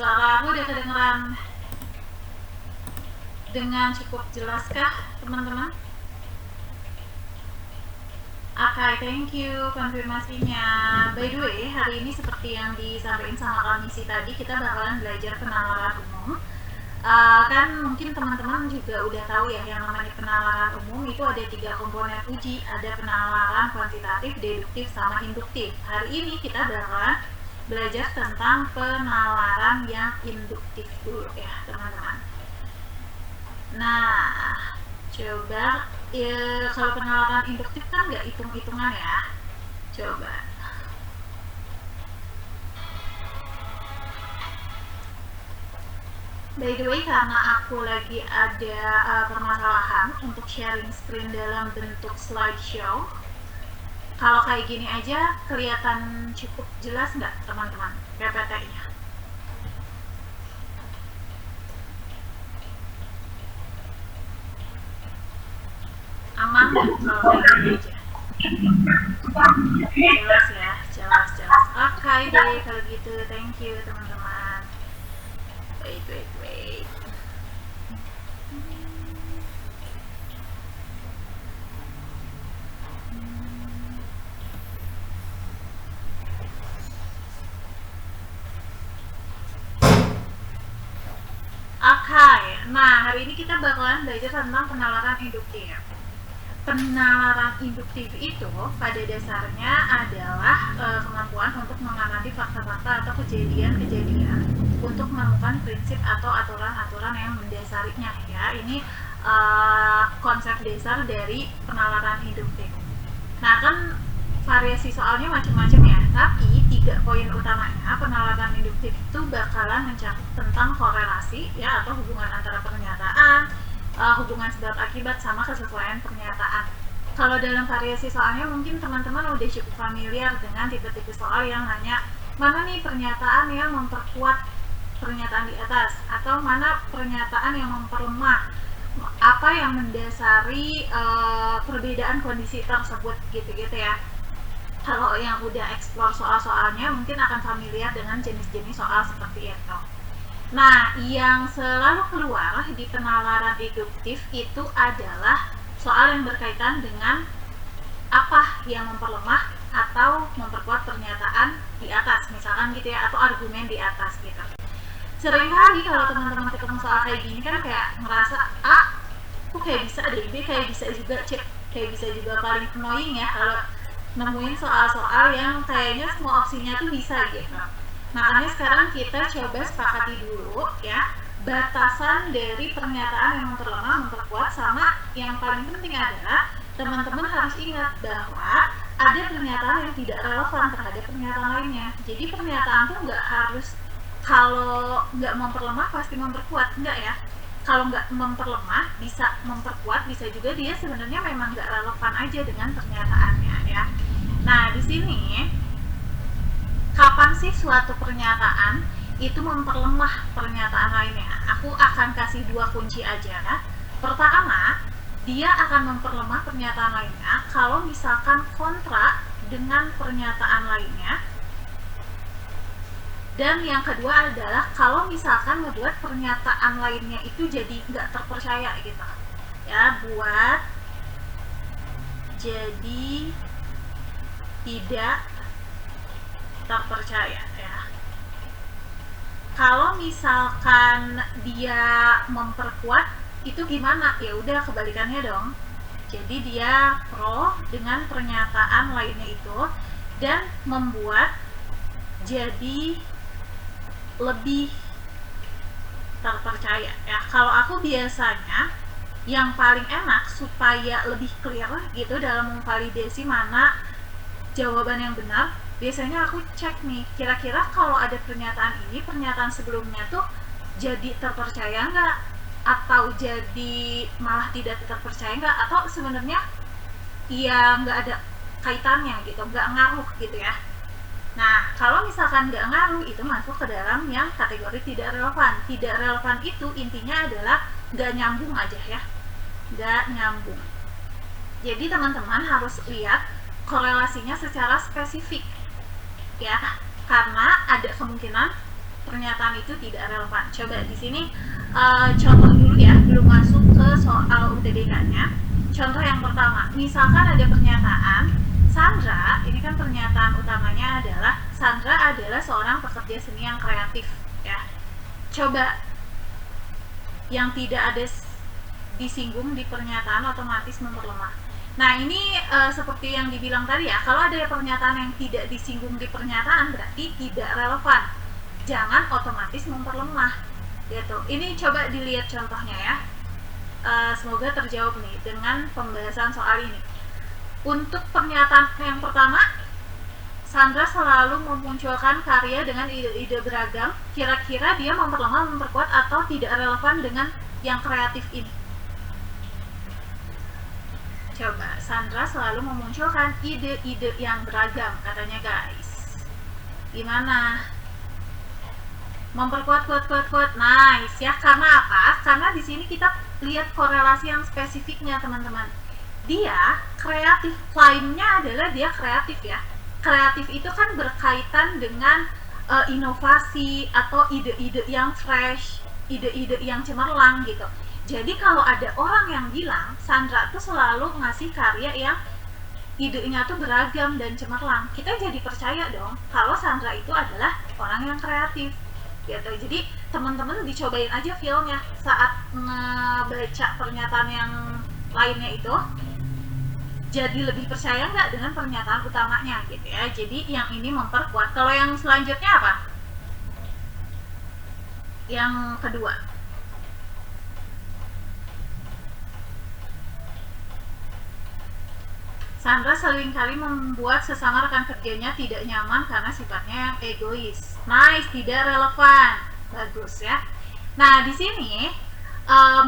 Suara aku udah kedengeran dengan cukup jelaskah, teman-teman? Oke, thank you konfirmasinya. By the way, hari ini seperti yang disampaikan sama Kamisi tadi, kita bakalan belajar penalaran umum. Kan mungkin teman-teman juga udah tahu ya, yang namanya penalaran umum itu ada 3 komponen uji. Ada penalaran kuantitatif, deduktif, sama induktif. Hari ini kita bakalan belajar tentang penalaran yang induktif dulu ya, teman-teman. Nah, coba ya, kalau penalaran induktif kan nggak hitung-hitungan ya. Coba. By the way, karena aku lagi ada permasalahan untuk sharing screen dalam bentuk slideshow. Kalau kayak gini aja kelihatan cukup jelas nggak, teman-teman, PPT-nya? Aman nggak kalau kayak gini aja? Jelas ya, jelas. Oke deh, kalau gitu, thank you teman-teman. Wait. Oke, nah hari ini kita bakalan belajar tentang penalaran induktif. Penalaran induktif itu pada dasarnya adalah kemampuan untuk mengamati fakta-fakta atau kejadian-kejadian untuk menemukan prinsip atau aturan-aturan yang mendasarinya ya. Ini konsep dasar dari penalaran induktif. Nah, kan variasi soalnya macam-macam ya, tapi 3 poin utamanya penalaran induktif itu bakalan mencakup tentang korelasi ya, atau hubungan antara pernyataan, hubungan sebab akibat, sama kesesuaian pernyataan. Kalau dalam variasi soalnya mungkin teman-teman udah cukup familiar dengan tipe-tipe soal yang nanya mana nih pernyataan yang memperkuat pernyataan di atas, atau mana pernyataan yang memperlemah, apa yang mendasari perbedaan kondisi tersebut gitu-gitu ya. Kalau yang udah explore soal-soalnya mungkin akan familiar dengan jenis-jenis soal seperti itu. Nah, yang selalu keluar di penalaran induktif itu adalah soal yang berkaitan dengan apa yang memperlemah atau memperkuat pernyataan di atas, misalkan gitu ya, atau argumen di atas gitu. Seringkali kalau teman-teman ketemu soal kayak gini kan kayak ngerasa, kok kayak bisa deh, B kayak bisa juga, C kayak bisa juga. Paling annoying ya kalau nemuin soal-soal yang kayaknya semua opsinya tuh bisa gitu. Makanya sekarang kita coba sepakati dulu ya batasan dari pernyataan yang memperlemah, memperkuat, sama yang paling penting adalah teman-teman harus ingat bahwa ada pernyataan yang tidak relevan terhadap pernyataan lainnya. Jadi pernyataan tuh nggak harus kalau nggak memperlemah pasti memperkuat, enggak ya. Kalau nggak memperlemah bisa memperkuat, bisa juga dia sebenarnya memang nggak relevan aja dengan pernyataannya ya. Nah, di sini kapan sih suatu pernyataan itu memperlemah pernyataan lainnya? Aku akan kasih 2 kunci aja. Pertama, dia akan memperlemah pernyataan lainnya kalau misalkan kontra dengan pernyataan lainnya. Dan yang kedua adalah kalau misalkan membuat pernyataan lainnya itu jadi nggak terpercaya gitu ya, buat jadi tidak terpercaya ya. Kalau misalkan dia memperkuat itu gimana? Ya udah kebalikannya dong. Jadi dia pro dengan pernyataan lainnya itu dan membuat jadi lebih terpercaya ya. Kalau aku biasanya yang paling enak supaya lebih clear gitu dalam memvalidasi mana jawaban yang benar, biasanya aku cek nih, kira-kira kalau ada pernyataan ini, pernyataan sebelumnya tuh jadi terpercaya nggak, atau jadi malah tidak terpercaya nggak, atau sebenarnya ya nggak ada kaitannya gitu, nggak ngaruh gitu ya. Nah, kalau misalkan nggak ngaruh, itu masuk ke dalam yang kategori tidak relevan. Tidak relevan itu intinya adalah nggak nyambung aja ya, nggak nyambung. Jadi teman-teman harus lihat korelasinya secara spesifik ya, karena ada kemungkinan pernyataan itu tidak relevan. Coba di sini contoh dulu ya, belum masuk ke soal UTBK-nya. Contoh yang pertama, misalkan ada pernyataan Sandra, ini kan pernyataan utamanya adalah Sandra adalah seorang pekerja seni yang kreatif ya. Coba yang tidak ada disinggung di pernyataan otomatis memperlemah. Nah ini seperti yang dibilang tadi ya, kalau ada pernyataan yang tidak disinggung di pernyataan berarti tidak relevan, jangan otomatis memperlemah gitu. Ini coba dilihat contohnya ya, semoga terjawab nih dengan pembahasan soal ini. Untuk pernyataan yang pertama, Sandra selalu memunculkan karya dengan ide-ide beragam, kira-kira dia memperlemah, memperkuat, atau tidak relevan dengan yang kreatif ini? Coba, Sandra selalu memunculkan ide-ide yang beragam, katanya guys. Gimana? Memperkuat, kuat. Nice ya. Karena apa? Karena di sini kita lihat korelasi yang spesifiknya, teman-teman. Dia kreatif, klaimnya adalah dia kreatif ya. Kreatif itu kan berkaitan dengan inovasi atau ide-ide yang fresh, ide-ide yang cemerlang gitu. Jadi kalau ada orang yang bilang Sandra tuh selalu ngasih karya yang idenya tuh beragam dan cemerlang, kita jadi percaya dong kalau Sandra itu adalah orang yang kreatif gitu. Jadi teman-teman dicobain aja feel-nya saat ngebaca pernyataan yang lainnya itu, jadi lebih percaya nggak dengan pernyataan utamanya gitu ya. Jadi yang ini memperkuat. Kalau yang selanjutnya apa? Yang kedua, Sandra seringkali membuat sesama rekan kerjanya tidak nyaman karena sifatnya yang egois. Nice, tidak relevan. Bagus ya. Nah di sini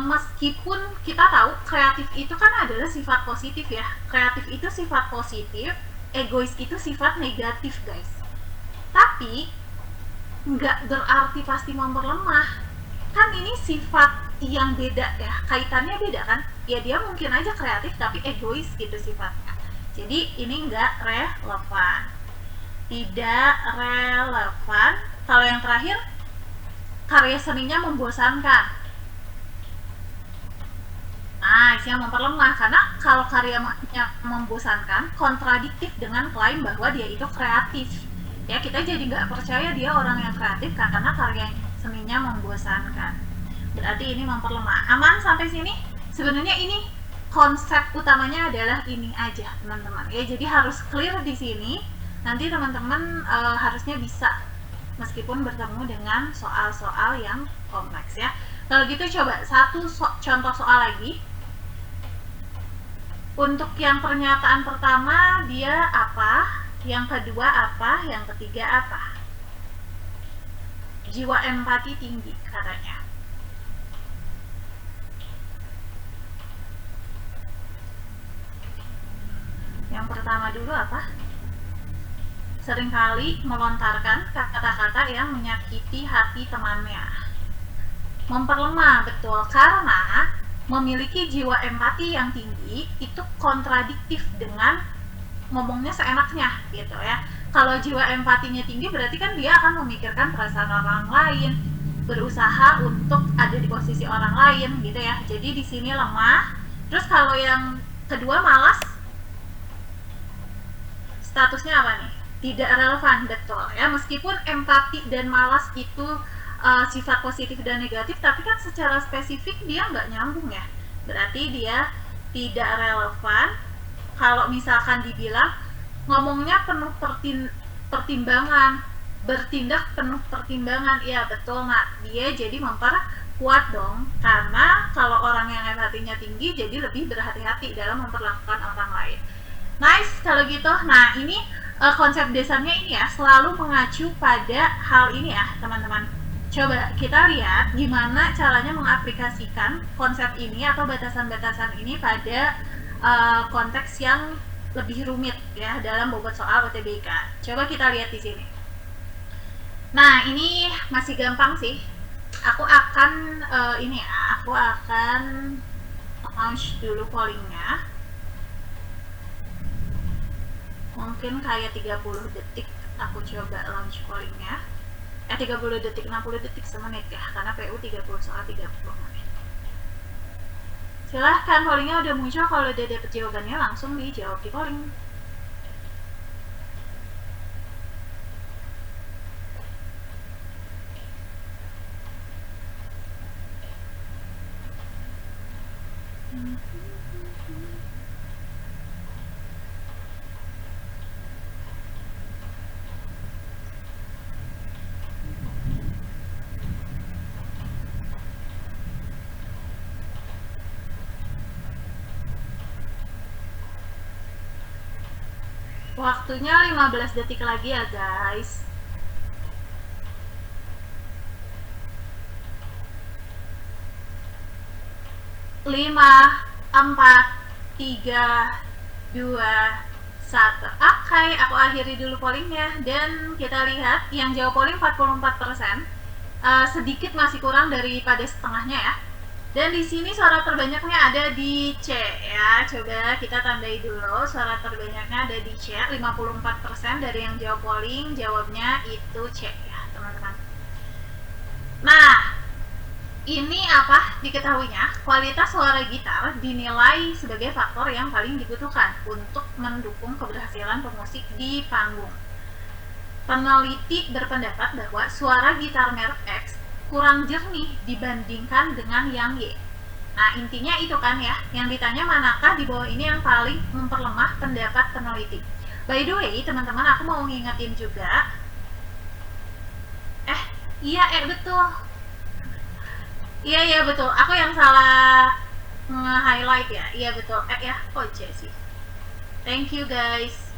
meskipun kita tahu kreatif itu kan adalah sifat positif ya, kreatif itu sifat positif, egois itu sifat negatif guys, tapi nggak berarti pasti memperlemah. Kan ini sifat yang beda ya, kaitannya beda kan ya. Dia mungkin aja kreatif tapi egois gitu sifatnya. Jadi ini nggak relevan, tidak relevan. Kalau yang terakhir, karya seninya membosankan. Nah, yang memperlemah, karena kalau karyanya membosankan, kontradiktif dengan klaim bahwa dia itu kreatif. Ya, kita jadi nggak percaya dia orang yang kreatif karena karya seninya membosankan. Berarti ini memperlemah. Aman sampai sini? Sebenarnya ini konsep utamanya adalah ini aja, teman-teman. Ya, jadi harus clear di sini. Nanti teman-teman harusnya bisa, meskipun bertemu dengan soal-soal yang kompleks ya. Kalau gitu coba satu contoh soal lagi. Untuk yang pernyataan pertama dia apa, yang kedua apa, yang ketiga apa? Jiwa empati tinggi katanya. Yang pertama dulu apa? Seringkali melontarkan kata-kata yang menyakiti hati temannya. Memperlemah, betul, karena memiliki jiwa empati yang tinggi itu kontradiktif dengan ngomongnya seenaknya gitu ya. Kalau jiwa empatinya tinggi berarti kan dia akan memikirkan perasaan orang lain, berusaha untuk ada di posisi orang lain gitu ya. Jadi di sini lemah. Terus kalau yang kedua malas, statusnya apa nih? Tidak relevan, betul ya. Meskipun empati dan malas itu sifat positif dan negatif, tapi kan secara spesifik dia nggak nyambung ya. Berarti dia tidak relevan. Kalau misalkan dibilang ngomongnya penuh pertimbangan, bertindak penuh pertimbangan, ya betul. Nah, dia jadi memperkuat dong, karena kalau orang yang empatinya tinggi jadi lebih berhati-hati dalam memperlakukan orang lain. Nice kalau gitu. Nah ini konsep dasarnya ini ya, selalu mengacu pada hal ini ya teman-teman. Coba kita lihat gimana caranya mengaplikasikan konsep ini atau batasan-batasan ini pada konteks yang lebih rumit ya dalam bobot soal UTBK. Coba kita lihat di sini. Nah ini masih gampang sih. Aku akan aku akan launch dulu pollingnya. Mungkin kayak 30 detik aku coba launch pollingnya. 30 detik, 60 detik semenit ya, karena PU 30 soal 30 menit. Silahkan, pollingnya udah muncul. Kalau udah dapet jawabannya langsung dijawab di polling. Waktunya 15 detik lagi ya guys. Lima, 4, 3, 2, 1. Oke, aku akhiri dulu pollingnya. Dan kita lihat yang jawab polling 44%. Sedikit masih kurang daripada setengahnya ya. Dan di sini suara terbanyaknya ada di C ya. Coba kita tandai dulu. Suara terbanyaknya ada di C. 54% dari yang jawab polling jawabnya itu C ya, teman-teman. Nah, ini apa diketahuinya? Kualitas suara gitar dinilai sebagai faktor yang paling dibutuhkan untuk mendukung keberhasilan pemusik di panggung. Peneliti berpendapat bahwa suara gitar merek X kurang jernih dibandingkan dengan yang Y. Nah, intinya itu kan ya, yang ditanya manakah di bawah ini yang paling memperlemah pendapat peneliti. By the way, teman-teman, aku mau ngingetin juga. Betul. Iya betul. Aku yang salah nge-highlight ya. Iya betul. Sih. Thank you guys.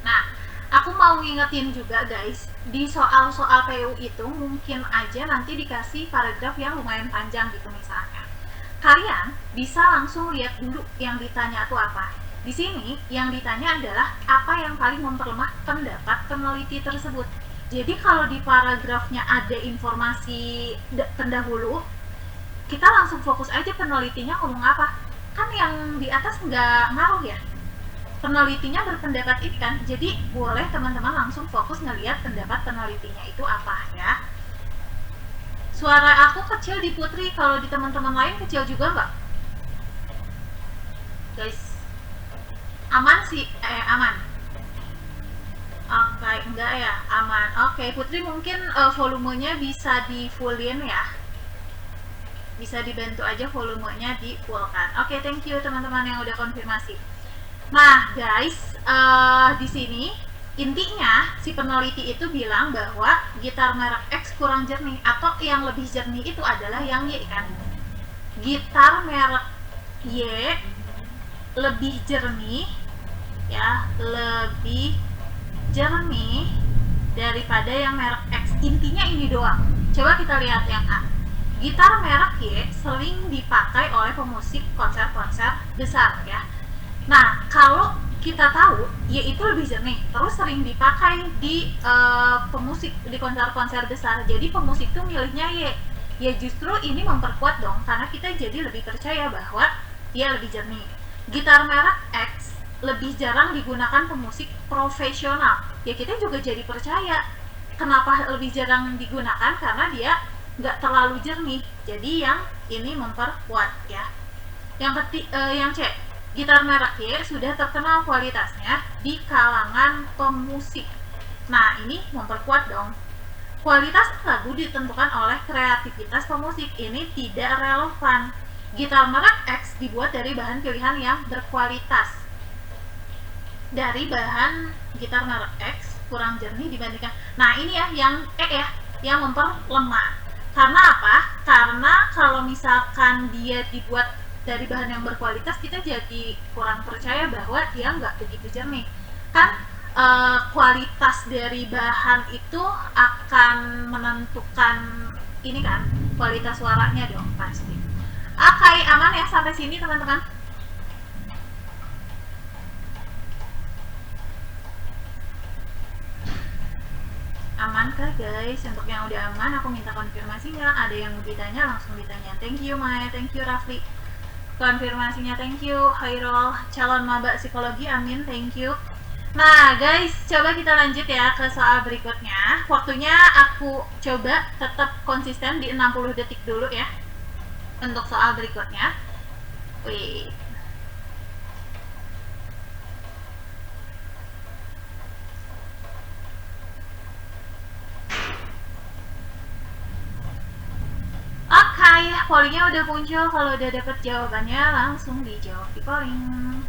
Nah, aku mau ngingetin juga guys, di soal-soal PU itu mungkin aja nanti dikasih paragraf yang lumayan panjang gitu misalnya. Kalian bisa langsung lihat dulu yang ditanya itu apa. Di sini yang ditanya adalah apa yang paling memperlemah pendapat peneliti tersebut. Jadi kalau di paragrafnya ada informasi pendahulu, kita langsung fokus aja penelitinya ngomong apa. Kan yang di atas nggak ngaruh ya. Penelitinya berpendapat ini kan, jadi boleh teman-teman langsung fokus ngelihat pendapat penelitinya itu apa ya. Suara aku kecil di Putri, kalau di teman-teman lain kecil juga nggak? Guys, aman sih, aman. Oke, enggak ya, aman. Oke, Putri mungkin volumenya bisa di fullin ya. Bisa dibantu aja volumenya di fullkan. Oke, thank you teman-teman yang udah konfirmasi. Nah, guys, di sini intinya si peneliti itu bilang bahwa gitar merek X kurang jernih, atau yang lebih jernih itu adalah yang Y kan. Gitar merek Y lebih jernih ya, lebih jernih daripada yang merek X. Intinya ini doang. Coba kita lihat yang A. Gitar merek Y sering dipakai oleh pemusik konser-konser besar ya. Nah, kalau kita tahu Y itu lebih jernih, terus sering dipakai di pemusik di konser-konser besar, jadi pemusik tuh milihnya Y. Ya justru ini memperkuat dong, karena kita jadi lebih percaya bahwa dia lebih jernih. Gitar merek X lebih jarang digunakan pemusik profesional. Ya kita juga jadi percaya. Kenapa lebih jarang digunakan? Karena dia nggak terlalu jernih. Jadi yang ini memperkuat ya. Yang C. Gitar merek Y sudah terkenal kualitasnya di kalangan pemusik. Nah, ini memperkuat dong. Kualitas lagu ditentukan oleh kreativitas pemusik. Ini tidak relevan. Gitar merek X dibuat dari bahan pilihan yang berkualitas. Dari bahan gitar merek X kurang jernih dibandingkan. Nah, ini ya yang yang memperlemah. Karena apa? Karena kalau misalkan dia dibuat dari bahan yang berkualitas, kita jadi kurang percaya bahwa dia nggak begitu jernih kan. Kualitas dari bahan itu akan menentukan ini kan, kualitas suaranya dong pasti. Oke, aman ya sampai sini teman-teman? Amankah guys? Untuk yang udah aman aku minta konfirmasinya. Ada yang mau ditanya langsung ditanya. Thank you Maya, thank you Rafli konfirmasinya, thank you. Hairul, calon maba psikologi, amin, thank you. Nah guys, coba kita lanjut ya ke soal berikutnya. Waktunya aku coba tetap konsisten di 60 detik dulu ya untuk soal berikutnya. Wih. Oke, pollingnya udah muncul. Kalau udah dapet jawabannya langsung dijawab di polling.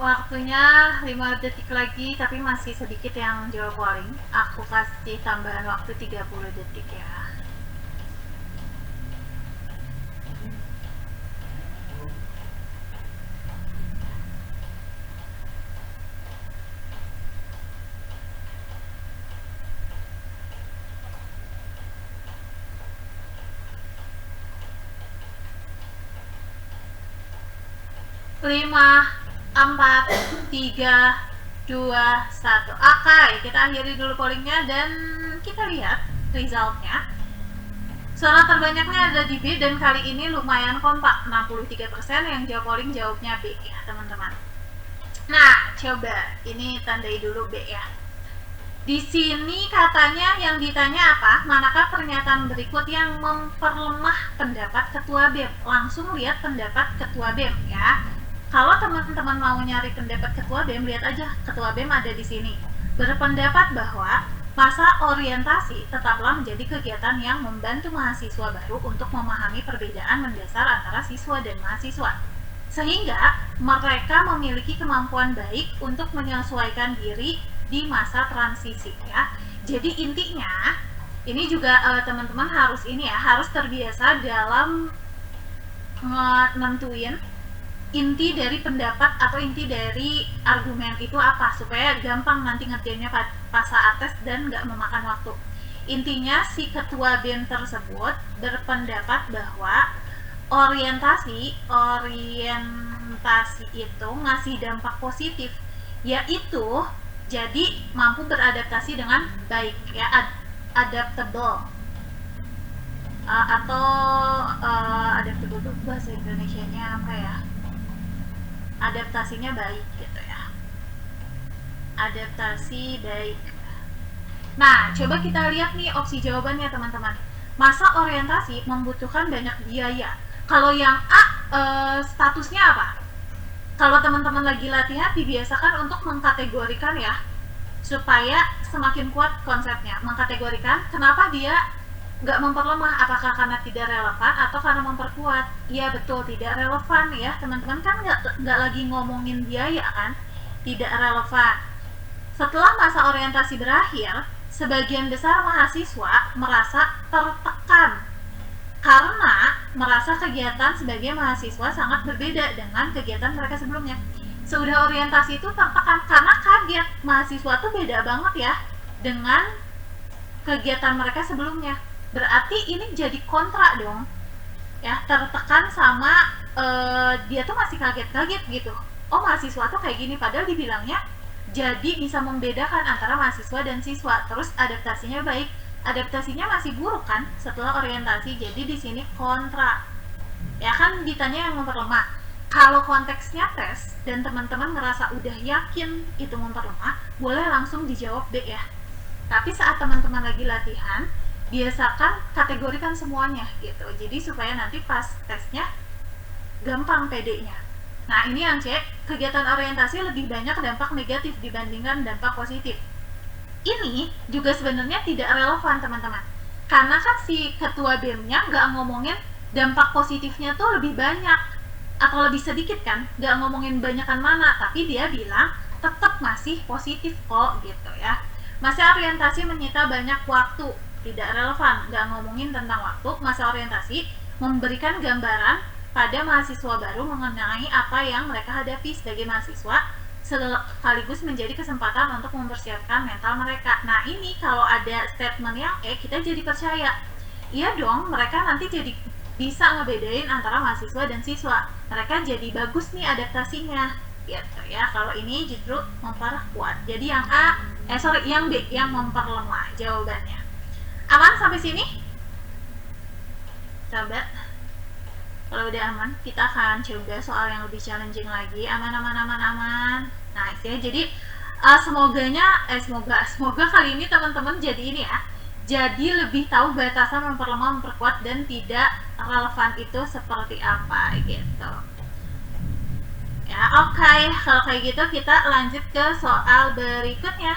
Waktunya 5 detik lagi, tapi masih sedikit yang jawab polling. Aku kasih tambahan waktu 30 detik ya. Lima, 4, 3, 2, 1. Oke, kita akhiri dulu pollingnya dan kita lihat resultnya. Suara terbanyaknya ada di B dan kali ini lumayan kompak, 63% yang jawab polling jawabnya B ya teman-teman. Nah, coba ini tandai dulu B ya. Di sini katanya yang ditanya apa? Manakah pernyataan berikut yang memperlemah pendapat ketua BEM? Langsung lihat pendapat ketua BEM ya. Kalau teman-teman mau nyari pendapat ketua BEM, lihat aja ketua BEM ada di sini. Berpendapat bahwa masa orientasi tetaplah menjadi kegiatan yang membantu mahasiswa baru untuk memahami perbedaan mendasar antara siswa dan mahasiswa, sehingga mereka memiliki kemampuan baik untuk menyesuaikan diri di masa transisi ya. Jadi intinya ini juga teman-teman harus ini ya, harus terbiasa dalam nentuin inti dari pendapat atau inti dari argumen itu apa, supaya gampang nanti ngerjainnya pas saat tes dan nggak memakan waktu. Intinya si ketua BEM tersebut berpendapat bahwa orientasi itu ngasih dampak positif, yaitu jadi mampu beradaptasi dengan baik ya, adaptable atau adaptable itu bahasa Indonesianya apa ya, adaptasinya baik gitu ya, adaptasi baik. Nah, coba kita lihat nih opsi jawabannya teman-teman. Masa orientasi membutuhkan banyak biaya. Kalau yang A statusnya apa? Kalau teman-teman lagi latihan, dibiasakan untuk mengkategorikan ya, supaya semakin kuat konsepnya. Mengkategorikan kenapa dia nggak memperlemah, apakah karena tidak relevan atau karena memperkuat. Iya betul, tidak relevan ya teman-teman, kan nggak lagi ngomongin biaya kan, tidak relevan. Setelah masa orientasi berakhir, sebagian besar mahasiswa merasa tertekan karena merasa kegiatan sebagai mahasiswa sangat berbeda dengan kegiatan mereka sebelumnya. Sudah orientasi itu tertekan karena kaget, mahasiswa tuh beda banget ya dengan kegiatan mereka sebelumnya. Berarti ini jadi kontra dong ya, tertekan sama dia tuh masih kaget-kaget gitu. Oh, mahasiswa tuh kayak gini, padahal dibilangnya jadi bisa membedakan antara mahasiswa dan siswa. Terus adaptasinya baik, adaptasinya masih buruk kan setelah orientasi. Jadi di sini kontra ya kan, ditanya yang memperlemah. Kalau konteksnya tes dan teman-teman ngerasa udah yakin itu memperlemah, boleh langsung dijawab B ya. Tapi saat teman-teman lagi latihan, biasakan kategorikan semuanya gitu, jadi supaya nanti pas tesnya gampang PD-nya. Nah ini yang C, kegiatan orientasi lebih banyak dampak negatif dibandingkan dampak positif. Ini juga sebenarnya tidak relevan teman-teman, karena kan si ketua BEM-nya nggak ngomongin dampak positifnya tuh lebih banyak atau lebih sedikit kan, nggak ngomongin banyakan mana, tapi dia bilang tetap masih positif kok gitu ya. Masa orientasi menyita banyak waktu, tidak relevan, nggak ngomongin tentang waktu. Masa orientasi memberikan gambaran pada mahasiswa baru mengenai apa yang mereka hadapi sebagai mahasiswa, sekaligus menjadi kesempatan untuk mempersiapkan mental mereka. Nah ini kalau ada statement yang kita jadi percaya, iya dong, mereka nanti jadi bisa ngebedain antara mahasiswa dan siswa, mereka jadi bagus nih adaptasinya gitu ya. Kalau ini justru memperkuat. Jadi yang yang B yang memperlemah jawabannya. Aman sampai sini? Coba kalau udah aman, kita akan coba soal yang lebih challenging lagi. Aman. Nah, istilahnya jadi semoga kali ini teman-teman jadi ini ya. Jadi lebih tahu batasan memperlemah, memperkuat, dan tidak relevan itu seperti apa gitu. Ya, oke. Kalau kayak gitu kita lanjut ke soal berikutnya.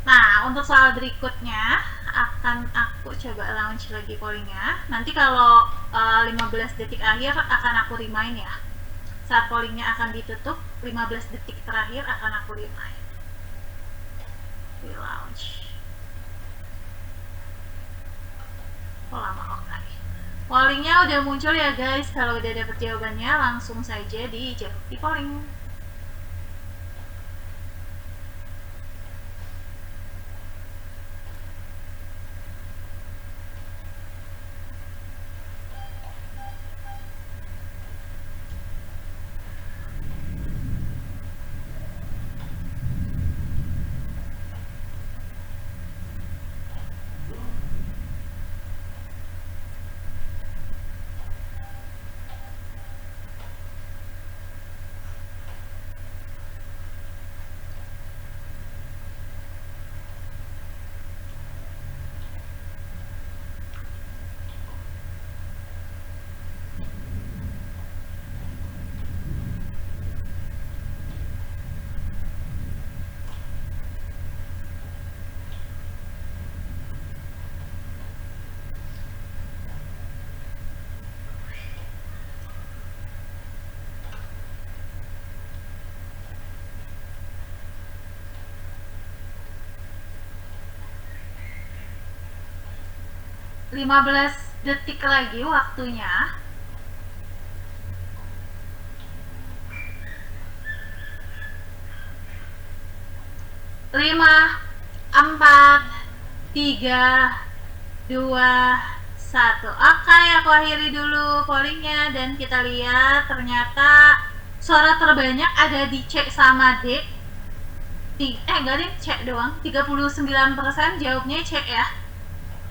Nah, untuk soal berikutnya akan aku coba launch lagi pollingnya. Nanti kalau 15 detik akhir akan aku remind ya. Saat pollingnya akan ditutup, 15 detik terakhir akan aku remind. Di launch. Lama oke. Pollingnya udah muncul ya guys. Kalau udah dapet jawabannya langsung saja dijawab di polling. Lima 15 detik lagi waktunya. Lima, 4, 3, 2, 1. Oke, aku akhiri dulu pollingnya dan kita lihat ternyata suara terbanyak ada di C sama D. Enggak deh, C doang. 39% jawabnya C ya.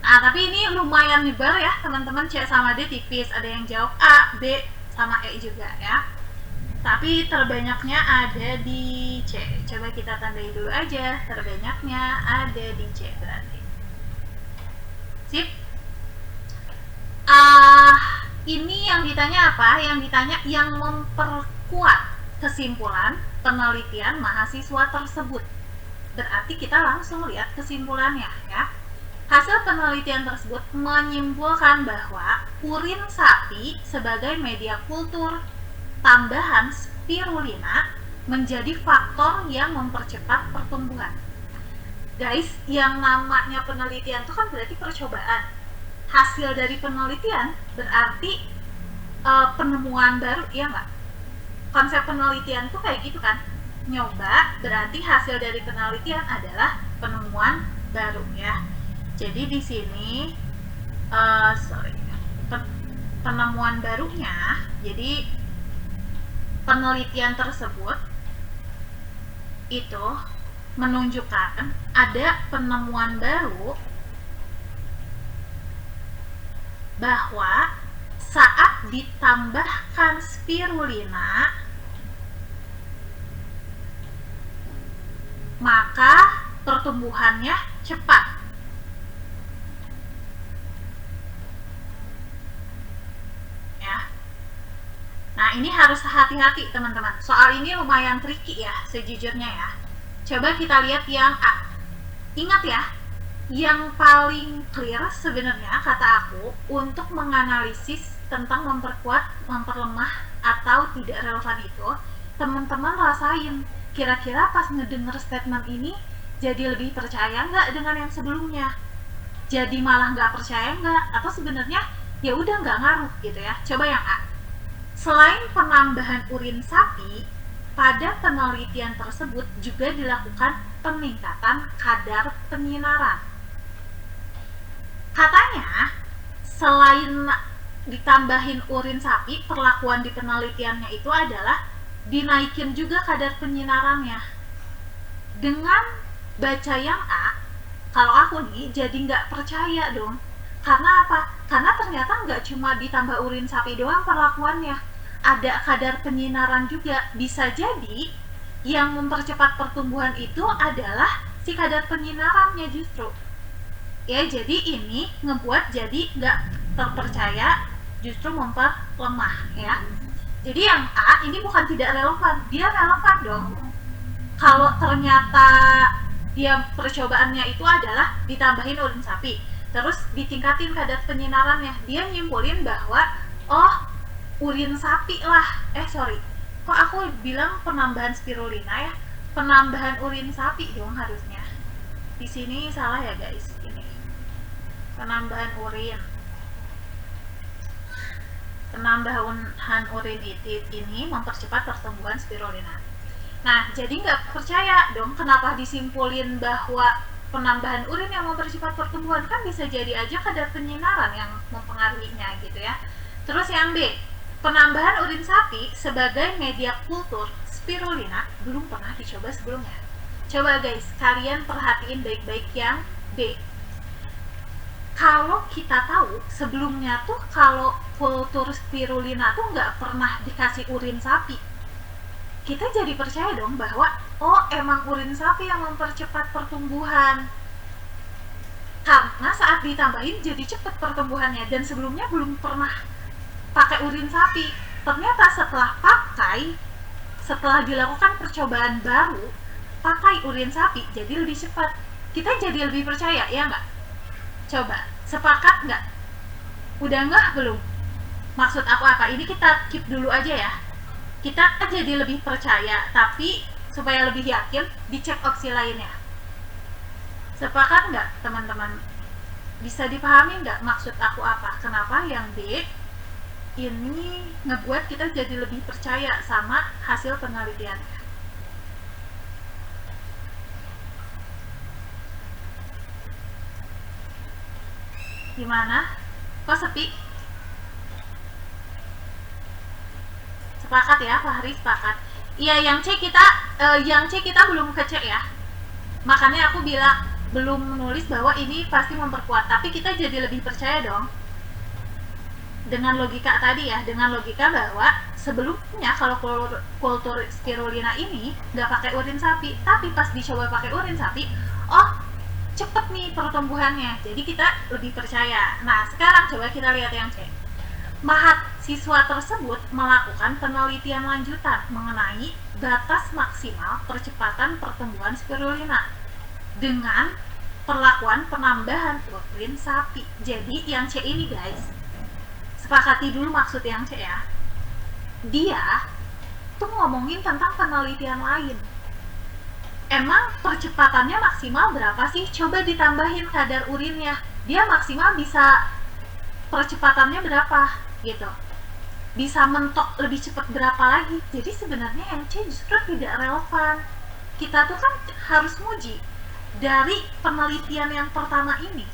Nah, tapi ini lumayan nyebar ya teman-teman. C sama D tipis, ada yang jawab A, B, sama E juga ya. Tapi terbanyaknya ada di C. Coba kita tandai dulu aja, terbanyaknya ada di C berarti. Sip. Ini yang ditanya apa? Yang ditanya yang memperkuat kesimpulan penelitian mahasiswa tersebut. Berarti kita langsung lihat kesimpulannya ya. Hasil penelitian tersebut menyimpulkan bahwa urin sapi sebagai media kultur tambahan spirulina menjadi faktor yang mempercepat pertumbuhan. Guys, yang namanya penelitian itu kan berarti percobaan. Hasil dari penelitian berarti penemuan baru, ya nggak? Konsep penelitian tuh kayak gitu kan. Nyoba berarti hasil dari penelitian adalah penemuan baru ya. Jadi di sini penemuan barunya, jadi penelitian tersebut itu menunjukkan ada penemuan baru bahwa saat ditambahkan spirulina maka pertumbuhannya cepat. Nah, ini harus hati-hati teman-teman. Soal ini lumayan tricky ya, sejujurnya ya. Coba kita lihat yang A. Ingat ya, yang paling clear sebenarnya kata aku untuk menganalisis tentang memperlemah atau tidak relevan itu, teman-teman rasain kira-kira pas ngedenger statement ini jadi lebih percaya nggak dengan yang sebelumnya, jadi malah nggak percaya nggak, atau sebenarnya ya udah nggak ngaruh gitu ya. Coba yang A. Selain penambahan urin sapi, pada penelitian tersebut juga dilakukan peningkatan kadar penyinaran. Katanya selain ditambahin urin sapi, perlakuan di penelitiannya itu adalah dinaikin juga kadar penyinarannya. Dengan baca yang A, kalau aku nih jadi nggak percaya dong. Karena apa? Karena ternyata nggak cuma ditambah urin sapi doang perlakuannya, ada kadar penyinaran juga. Bisa jadi yang mempercepat pertumbuhan itu adalah si kadar penyinarannya justru. Ya, jadi ini ngebuat jadi nggak terpercaya, justru memperlemah ya. Jadi yang A ini bukan tidak relevan, dia relevan dong. Kalau ternyata dia percobaannya itu adalah ditambahin urin sapi, terus ditingkatin kadar penyinarannya, dia nyimpulin bahwa oh urin sapi lah, kok aku bilang penambahan spirulina ya, penambahan urin sapi dong harusnya. Di sini salah ya guys, ini penambahan urin ini mempercepat pertumbuhan spirulina. Nah, jadi nggak percaya dong kenapa disimpulin bahwa penambahan urin yang mempercepat pertumbuhan, kan bisa jadi aja kadar penyinaran yang mempengaruhinya gitu ya. Terus yang B, penambahan urin sapi sebagai media kultur spirulina belum pernah dicoba sebelumnya. Coba guys, kalian perhatiin baik-baik yang B. Kalau kita tahu sebelumnya tuh kalau kultur spirulina tuh nggak pernah dikasih urin sapi, kita jadi percaya dong bahwa oh emang urin sapi yang mempercepat pertumbuhan, karena saat ditambahin jadi cepat pertumbuhannya, dan sebelumnya belum pernah pakai urin sapi. Ternyata setelah dilakukan percobaan baru pakai urin sapi jadi lebih cepat, kita jadi lebih percaya ya nggak? Coba sepakat nggak? Udah nggak belum? Maksud aku apa? Ini kita keep dulu aja ya, kita jadi lebih percaya, tapi supaya lebih yakin dicek opsi lainnya. Sepakat nggak teman-teman? Bisa dipahami nggak maksud aku apa? Kenapa yang B ini ngebuat kita jadi lebih percaya sama hasil penelitiannya? Gimana? Kok sepi? Sepakat ya, Fahri sepakat. Iya, yang C kita belum ke C ya. Makanya aku bilang belum menulis bahwa ini pasti memperkuat, tapi kita jadi lebih percaya dong. Dengan logika tadi ya, dengan logika bahwa sebelumnya kalau kultur spirulina ini nggak pakai urin sapi, tapi pas dicoba pakai urin sapi, oh cepet nih pertumbuhannya, jadi kita lebih percaya. Nah sekarang coba kita lihat yang C. Mahasiswa tersebut melakukan penelitian lanjutan mengenai batas maksimal percepatan pertumbuhan spirulina dengan perlakuan penambahan urin sapi. Jadi yang C ini guys, sepakati dulu maksud yang C ya. Dia tuh ngomongin tentang penelitian lain. Emang percepatannya maksimal berapa sih? Coba ditambahin kadar urinnya, dia maksimal bisa percepatannya berapa gitu, bisa mentok lebih cepat berapa lagi. Jadi sebenarnya yang C justru tidak relevan. Kita tuh kan harus nguji dari penelitian yang pertama ini,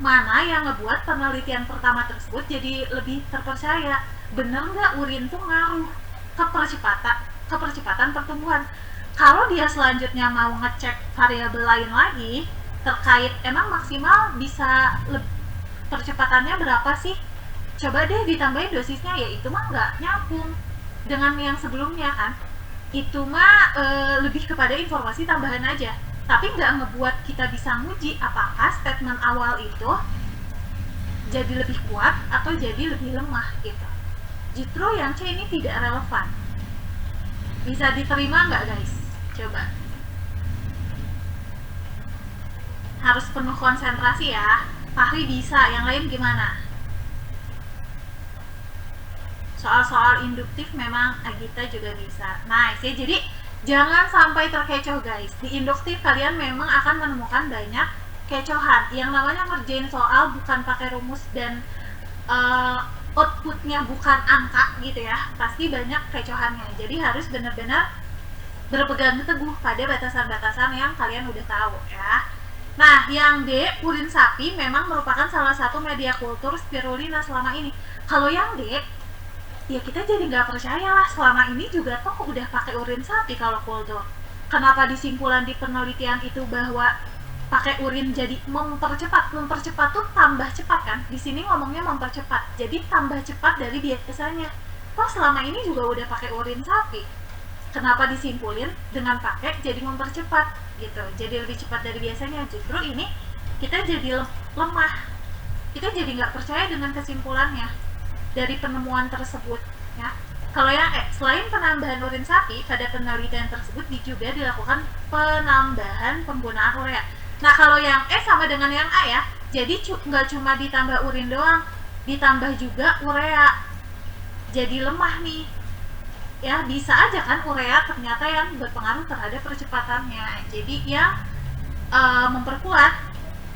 mana yang ngebuat penelitian pertama tersebut jadi lebih terpercaya. Bener nggak urin tuh ngaruh ke percepatan pertumbuhan. Kalau dia selanjutnya mau ngecek variabel lain lagi terkait emang maksimal bisa percepatannya berapa sih, coba deh ditambahin dosisnya, ya itu mah nggak nyambung dengan yang sebelumnya kan. Itu mah lebih kepada informasi tambahan aja, tapi nggak ngebuat kita bisa nguji apakah statement awal itu jadi lebih kuat atau jadi lebih lemah gitu. Justru yang C ini tidak relevan. Bisa diterima nggak guys? Coba. harus penuh konsentrasi ya. Fahri bisa, yang lain gimana? Soal-soal induktif memang Agita juga bisa. Nice ya, jadi jangan sampai terkecoh guys. Di induktif kalian memang akan menemukan banyak kecohan. Yang namanya ngerjain soal bukan pakai rumus dan outputnya bukan angka gitu ya, pasti banyak kecohannya. Jadi harus benar-benar berpegang teguh pada batasan-batasan yang kalian udah tahu ya. Nah, yang D, urin sapi memang merupakan salah satu media kultur spirulina selama ini. Kalau yang D, ya kita jadi nggak percaya lah, selama ini juga toh udah pakai urin sapi kalau kultur. Kenapa di simpulan di penelitian itu bahwa pakai urin jadi mempercepat tuh tambah cepat kan? Di sini ngomongnya mempercepat, jadi tambah cepat dari biasanya. Toh selama ini juga udah pakai urin sapi. Kenapa disimpulin dengan pakai jadi mempercepat gitu, jadi lebih cepat dari biasanya? Justru ini kita jadi lemah, kita jadi nggak percaya dengan kesimpulannya dari penemuan tersebut ya. Kalau yang E, selain penambahan urin sapi, pada penelitian tersebut juga dilakukan penambahan penggunaan urea. Nah kalau yang E sama dengan yang A ya, jadi nggak cuma ditambah urin doang, ditambah juga urea, jadi lemah nih ya. Bisa aja kan urea ternyata yang berpengaruh terhadap percepatannya. Jadi yang memperkuat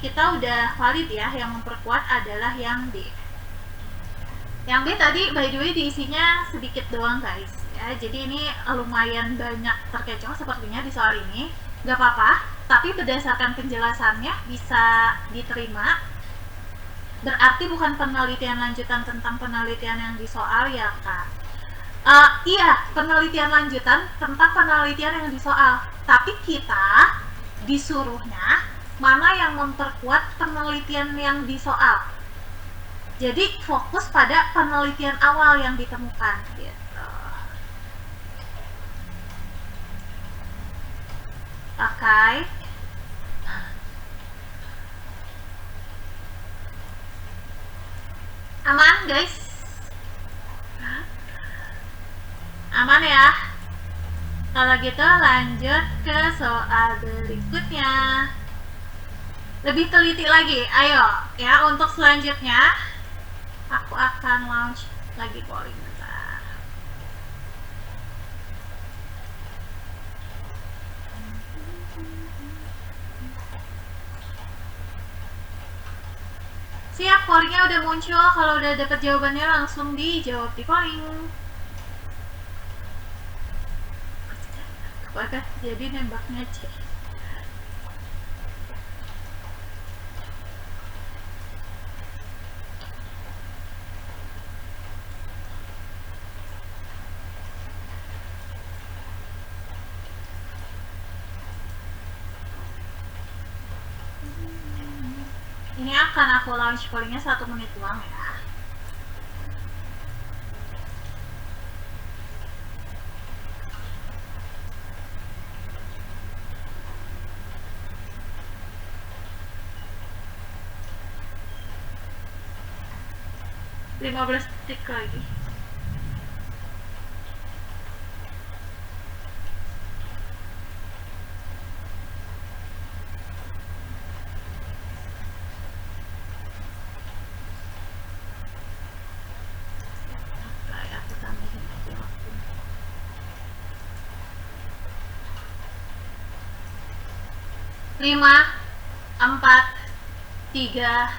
kita udah valid ya, yang memperkuat adalah yang D. Yang B tadi by the way diisinya sedikit doang guys ya, jadi ini lumayan banyak terkecoh sepertinya di soal ini. Gak apa-apa, tapi berdasarkan penjelasannya bisa diterima. Berarti bukan penelitian lanjutan tentang penelitian yang di soal ya kak? Iya, penelitian lanjutan tentang penelitian yang di soal, tapi kita disuruhnya mana yang memperkuat penelitian yang di soal. Jadi fokus pada penelitian awal yang ditemukan gitu. Oke. Aman guys? Aman ya? Kalau gitu lanjut ke soal berikutnya. Lebih teliti lagi, ayo ya. Untuk selanjutnya aku akan launch lagi polling bentar. Siap, pollingnya udah muncul. Kalau udah dapet jawabannya langsung dijawab di polling. Apakah jadi nembaknya C? Ini akan aku launch pollingnya 1 menit doang ya. Lima 15 detik lagi. Aku tambahin aja waktu. 5, 4, 3,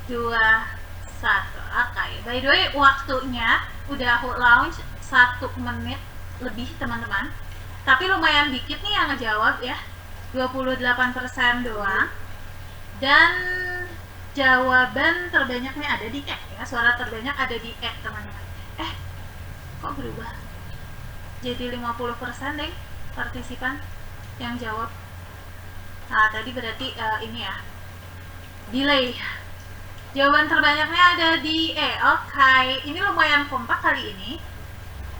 2, 1. Oke, by the way waktunya udah aku launch 1 menit lebih teman-teman, tapi lumayan dikit nih yang ngejawab ya, 28% doang. Dan jawaban terbanyaknya ada di E ya, suara terbanyak ada di E teman-teman. Kok berubah jadi 50% deh partisipan yang jawab. Nah tadi berarti ini ya, delay. Jawaban terbanyaknya ada di E. Oke, ini lumayan kompak kali ini.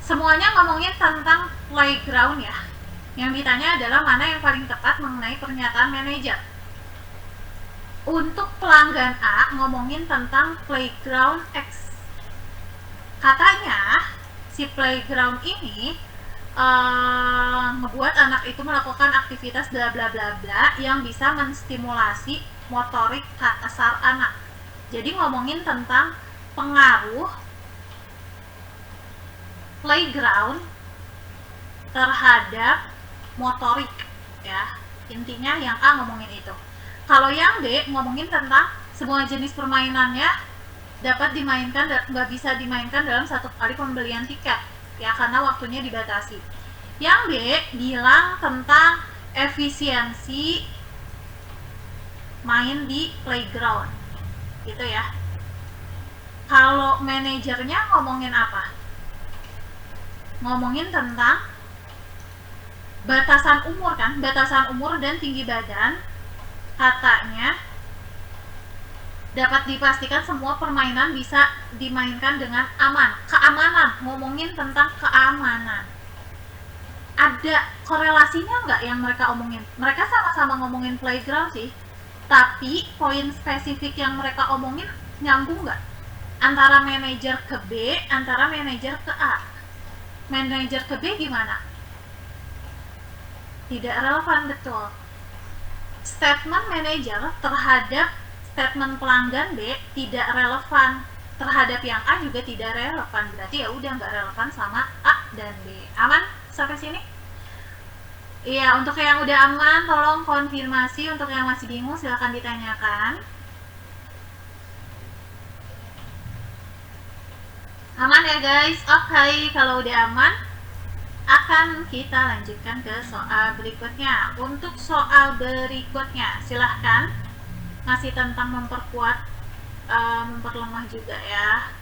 Semuanya ngomongin tentang playground ya. Yang ditanya adalah mana yang paling tepat mengenai pernyataan manajer. Untuk pelanggan A ngomongin tentang playground X. Katanya si playground ini ngebuat anak itu melakukan aktivitas bla bla bla bla yang bisa menstimulasi motorik kasar anak. Jadi ngomongin tentang pengaruh playground terhadap motorik ya. Intinya yang A ngomongin itu. Kalau yang B ngomongin tentang semua jenis permainannya dapat dimainkan dan nggak bisa dimainkan dalam satu kali pembelian tiket ya, karena waktunya dibatasi. Yang B bilang tentang efisiensi main di playground gitu ya. Kalau manajernya ngomongin apa? Ngomongin tentang batasan umur kan, batasan umur dan tinggi badan. Katanya dapat dipastikan semua permainan bisa dimainkan dengan aman. Keamanan, ngomongin tentang keamanan. Ada korelasinya nggak yang mereka omongin? Mereka sama-sama ngomongin playground sih, tapi poin spesifik yang mereka omongin nyambung nggak? Antara manajer ke B, antara manajer ke A. Manajer ke B gimana? Tidak relevan, betul. Statement manajer terhadap statement pelanggan B tidak relevan, terhadap yang A juga tidak relevan. Berarti ya udah nggak relevan sama A dan B. Aman sampai sini? Iya, untuk yang udah aman tolong konfirmasi, untuk yang masih bingung silahkan ditanyakan. Aman ya guys? Oke, kalau udah aman akan kita lanjutkan ke soal berikutnya. Untuk soal berikutnya silahkan, masih tentang memperkuat, memperlemah juga ya.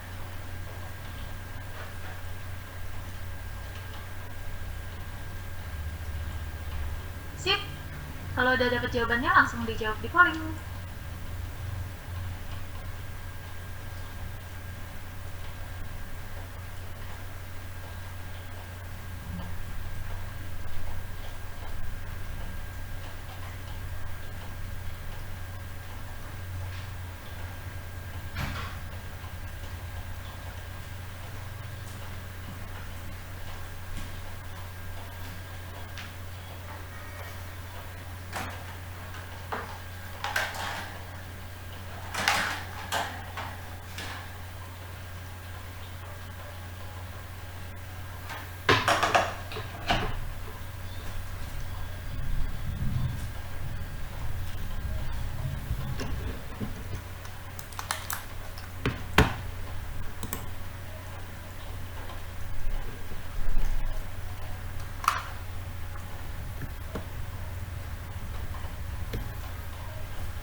Sip, kalau udah dapet jawabannya langsung dijawab di polling.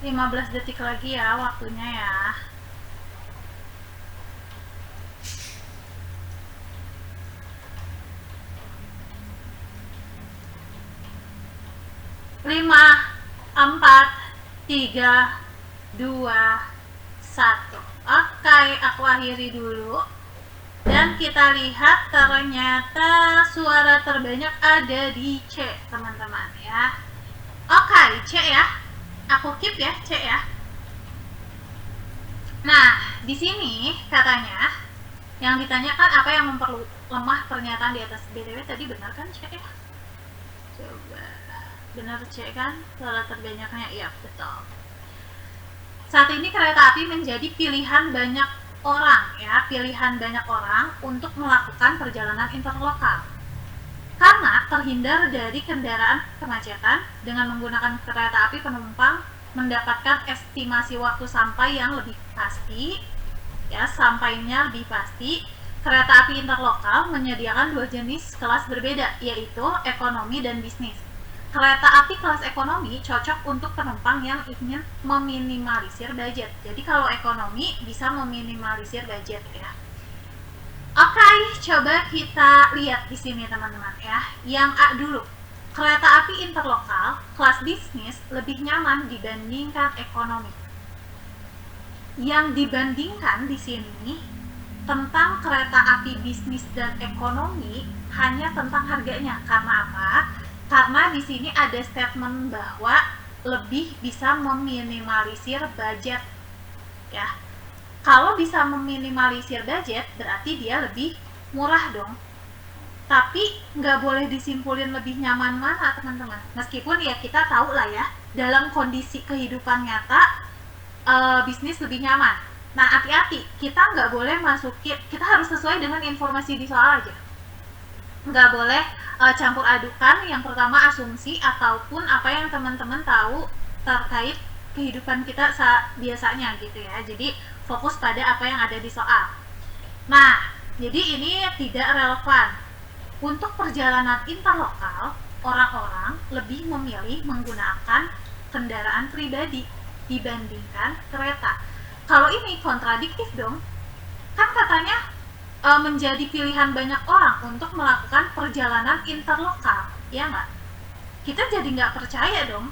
Lima 15 detik lagi ya waktunya ya. Lima, 4, 3, 2, 1. Oke, aku akhiri dulu. Dan kita lihat ternyata suara terbanyak ada di C, teman-teman ya. Oke, C ya. Aku keep ya, C ya. Nah, di sini katanya yang ditanyakan apa yang memperlemah pernyataan di atas. BTW tadi benar kan C ya? Coba. Benar C kan? Suara terbanyaknya, iya betul. Saat ini kereta api menjadi pilihan banyak orang ya, pilihan banyak orang untuk melakukan perjalanan interlokal. Karena terhindar dari kendaraan kemacetan, dengan menggunakan kereta api penumpang mendapatkan estimasi waktu sampai yang lebih pasti ya, sampainya lebih pasti. Kereta api interlokal menyediakan dua jenis kelas berbeda, yaitu ekonomi dan bisnis. Kereta api kelas ekonomi cocok untuk penumpang yang ingin meminimalisir budget. Jadi kalau ekonomi bisa meminimalisir budget ya. Oke, coba kita lihat di sini teman-teman ya. Yang A dulu. Kereta api interlokal kelas bisnis lebih nyaman dibandingkan ekonomi. Yang dibandingkan di sini tentang kereta api bisnis dan ekonomi hanya tentang harganya. Karena apa? Karena di sini ada statement bahwa lebih bisa meminimalisir budget ya. Kalau bisa meminimalisir budget berarti dia lebih murah dong. Tapi nggak boleh disimpulin lebih nyaman mana, teman-teman. Meskipun ya kita tahu lah ya, dalam kondisi kehidupan nyata, bisnis lebih nyaman. Nah, hati-hati, kita nggak boleh masukin, kita harus sesuai dengan informasi di soal aja. Nggak boleh campur adukan, yang pertama asumsi, ataupun apa yang teman-teman tahu terkait kehidupan kita biasanya gitu ya. Jadi, fokus pada apa yang ada di soal. Nah, jadi ini tidak relevan. Untuk perjalanan interlokal, orang-orang lebih memilih menggunakan kendaraan pribadi dibandingkan kereta. Kalau ini kontradiktif dong. Kan katanya menjadi pilihan banyak orang untuk melakukan perjalanan interlokal, ya nggak? Kita jadi nggak percaya dong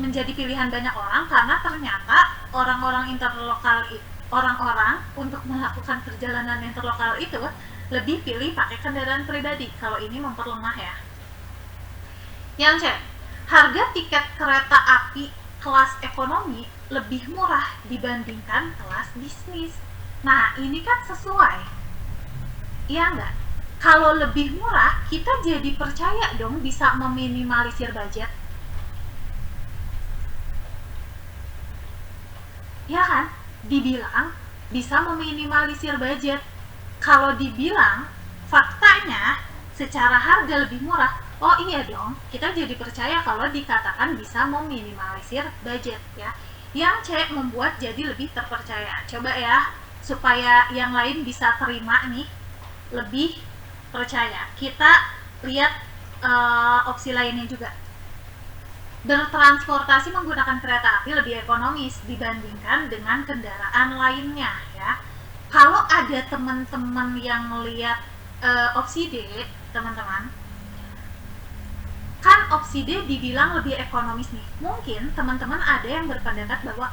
menjadi pilihan banyak orang, karena ternyata orang-orang interlokal itu, orang-orang untuk melakukan perjalanan interlokal itu lebih pilih pakai kendaraan pribadi. Kalau ini memperlemah ya. Yang C, harga tiket kereta api kelas ekonomi lebih murah dibandingkan kelas bisnis. Nah, ini kan sesuai. Iya nggak? Kalau lebih murah, kita jadi percaya dong bisa meminimalisir budget. Ya kan? Dibilang bisa meminimalisir budget. Kalau dibilang faktanya secara harga lebih murah, oh iya dong, kita jadi percaya kalau dikatakan bisa meminimalisir budget ya. Yang C membuat jadi lebih terpercaya. Coba ya, supaya yang lain bisa terima nih, lebih percaya. Kita lihat opsi lainnya juga. Bertransportasi menggunakan kereta api lebih ekonomis dibandingkan dengan kendaraan lainnya ya. Kalau ada teman-teman yang lihat opsi D, teman-teman, kan opsi D dibilang lebih ekonomis nih. Mungkin teman-teman ada yang berpendapat bahwa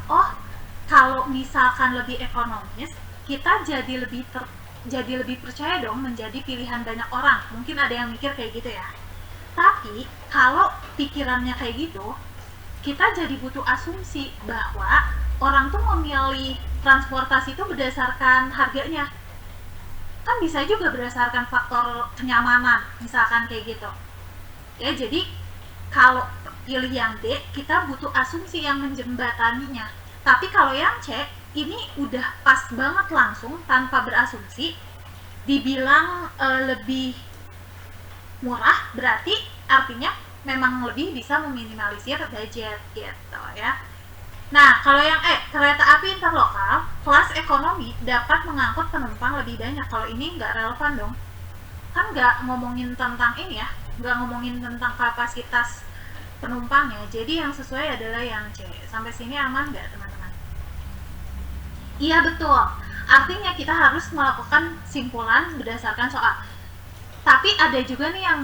kalau misalkan lebih ekonomis, kita jadi lebih percaya dong menjadi pilihan banyak orang. Mungkin ada yang mikir kayak gitu ya. Tapi kalau pikirannya kayak gitu, kita jadi butuh asumsi bahwa orang tuh memilih transportasi itu berdasarkan harganya. Kan bisa juga berdasarkan faktor kenyamanan, misalkan kayak gitu. Ya, jadi kalau pilih yang D, kita butuh asumsi yang menjembataninya. Tapi kalau yang C, ini udah pas banget langsung tanpa berasumsi, dibilang lebih murah, berarti artinya memang lebih bisa meminimalisir budget gitu ya. Nah, kalau yang kereta api interlokal kelas ekonomi dapat mengangkut penumpang lebih banyak. Kalau ini nggak relevan dong, kan nggak ngomongin tentang ini ya, nggak ngomongin tentang kapasitas penumpangnya. Jadi yang sesuai adalah yang C. Sampai sini aman nggak teman-teman? Iya betul, artinya kita harus melakukan simpulan berdasarkan soal. Tapi ada juga nih yang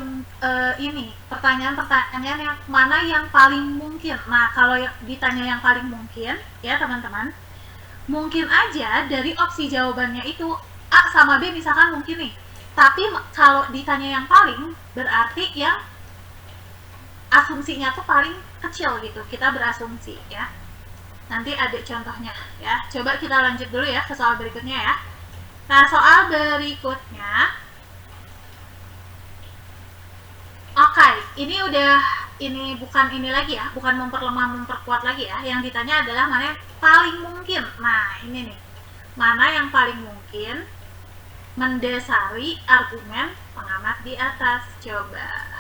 ini pertanyaan-pertanyaan yang mana yang paling mungkin. Nah, kalau ditanya yang paling mungkin ya teman-teman, mungkin aja dari opsi jawabannya itu A sama B misalkan mungkin nih. Tapi kalau ditanya yang paling, berarti yang asumsinya tuh paling kecil gitu. Kita berasumsi ya. Nanti ada contohnya ya. Coba kita lanjut dulu ya ke soal berikutnya ya. Nah, soal berikutnya, oke, ini bukan ini lagi ya, bukan memperlemah memperkuat lagi ya. Yang ditanya adalah mana yang paling mungkin. Nah, ini nih. Mana yang paling mungkin mendasari argumen pengamat di atas. Coba.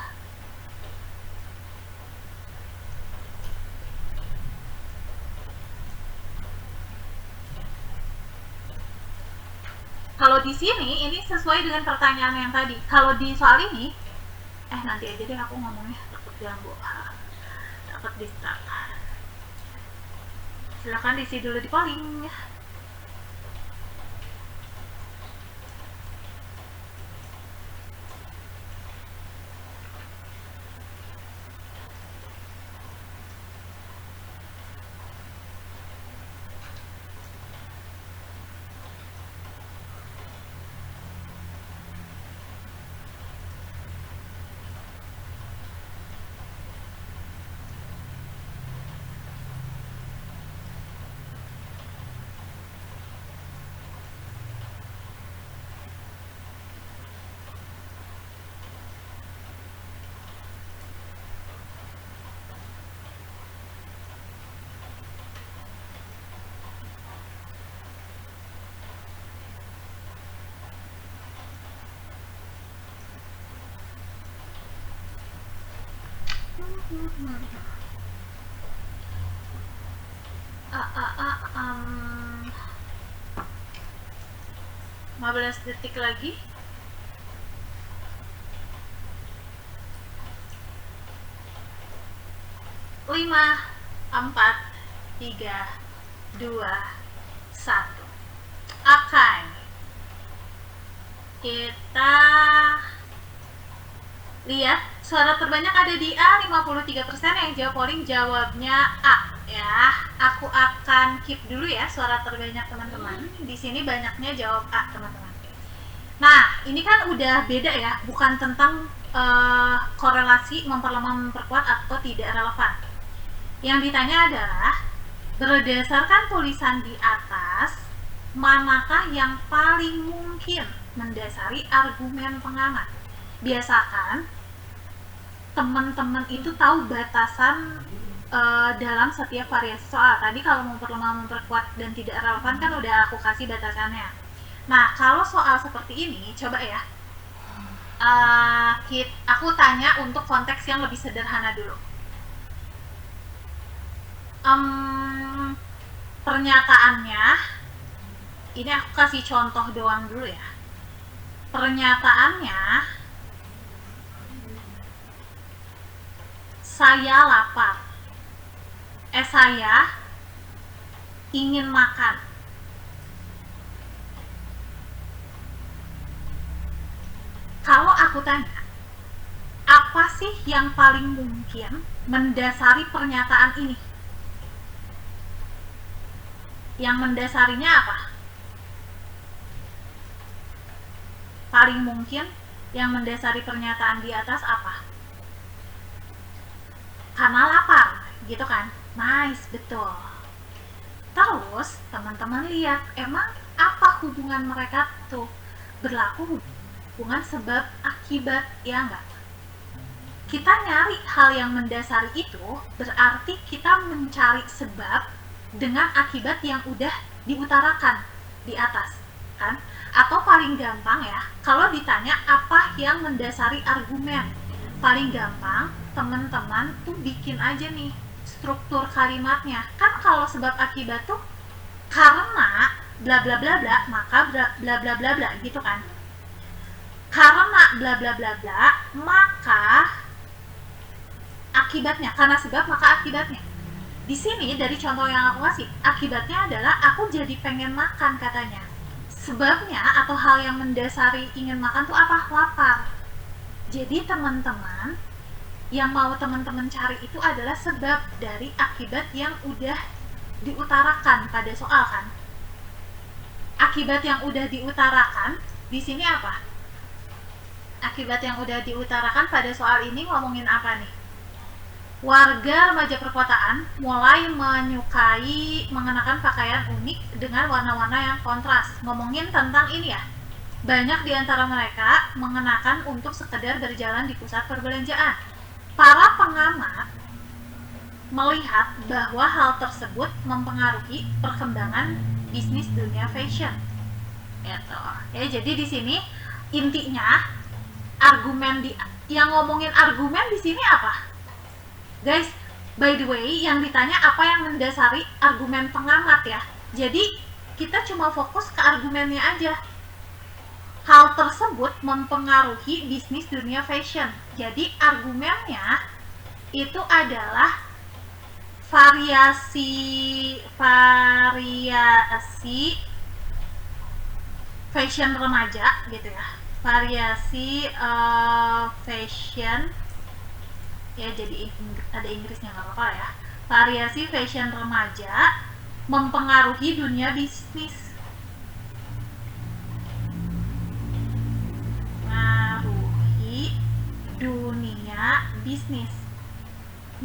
Kalau di sini ini sesuai dengan pertanyaan yang tadi. Kalau di soal ini nanti aja deh aku ngomongnya, takut ganggu, takut distak. Silahkan diisi dulu di polling ya. Hmm. 15 detik lagi. 5, 4, 3, 2, 1. Akan kita lihat suara terbanyak ada di A, 53% yang jawab polling jawabnya A ya. Aku akan keep dulu ya suara terbanyak teman-teman. Di sini banyaknya jawab A teman-teman. Nah, ini kan udah beda ya, bukan tentang korelasi memperlemah memperkuat atau tidak relevan. Yang ditanya adalah berdasarkan tulisan di atas, manakah yang paling mungkin mendasari argumen pengamat? Biasakan teman-teman itu tahu batasan dalam setiap variasi soal. Tadi kalau memperlemah memperkuat dan tidak relevan kan udah aku kasih batasannya. Nah, kalau soal seperti ini, coba ya aku tanya untuk konteks yang lebih sederhana dulu. Pernyataannya ini aku kasih contoh doang dulu ya. Pernyataannya, saya lapar, saya ingin makan. Kalau aku tanya, apa sih yang paling mungkin mendasari pernyataan ini? Yang mendasarinya apa? Paling mungkin yang mendasari pernyataan di atas apa? Karena lapar, gitu kan? Nice, betul. Terus, teman-teman lihat, emang apa hubungan mereka tuh? Berlaku hubungan sebab akibat, ya enggak? Kita nyari hal yang mendasari itu, berarti kita mencari sebab dengan akibat yang udah diutarakan di atas, kan? Atau paling gampang ya, kalau ditanya apa yang mendasari argumen, paling gampang teman-teman tuh bikin aja nih struktur kalimatnya. Kan kalau sebab akibat tuh karena bla bla bla bla maka bla bla bla bla gitu kan. Karena bla bla bla bla maka akibatnya, karena sebab maka akibatnya. Di sini dari contoh yang aku kasih, akibatnya adalah aku jadi pengen makan katanya. Sebabnya atau hal yang mendasari ingin makan tuh apa? Lapar. Jadi teman-teman, yang mau teman-teman cari itu adalah sebab dari akibat yang udah diutarakan pada soal kan. Akibat yang udah diutarakan di sini apa? Akibat yang udah diutarakan pada soal ini ngomongin apa nih? Warga remaja perkotaan mulai menyukai mengenakan pakaian unik dengan warna-warna yang kontras. Ngomongin tentang ini ya, banyak di antara mereka mengenakan untuk sekedar berjalan di pusat perbelanjaan. Para pengamat melihat bahwa hal tersebut mempengaruhi perkembangan bisnis dunia fashion. Gitu. Ya, jadi di sini intinya argumen yang ngomongin argumen di sini apa? Guys, by the way, yang ditanya apa yang mendasari argumen pengamat ya. Jadi, kita cuma fokus ke argumennya aja. Hal tersebut mempengaruhi bisnis dunia fashion. Jadi, argumennya itu adalah variasi fashion remaja gitu ya. Variasi fashion ya, jadi ada Inggrisnya nggak apa-apa ya. Variasi fashion remaja mempengaruhi dunia bisnis. Mengaruhi dunia bisnis.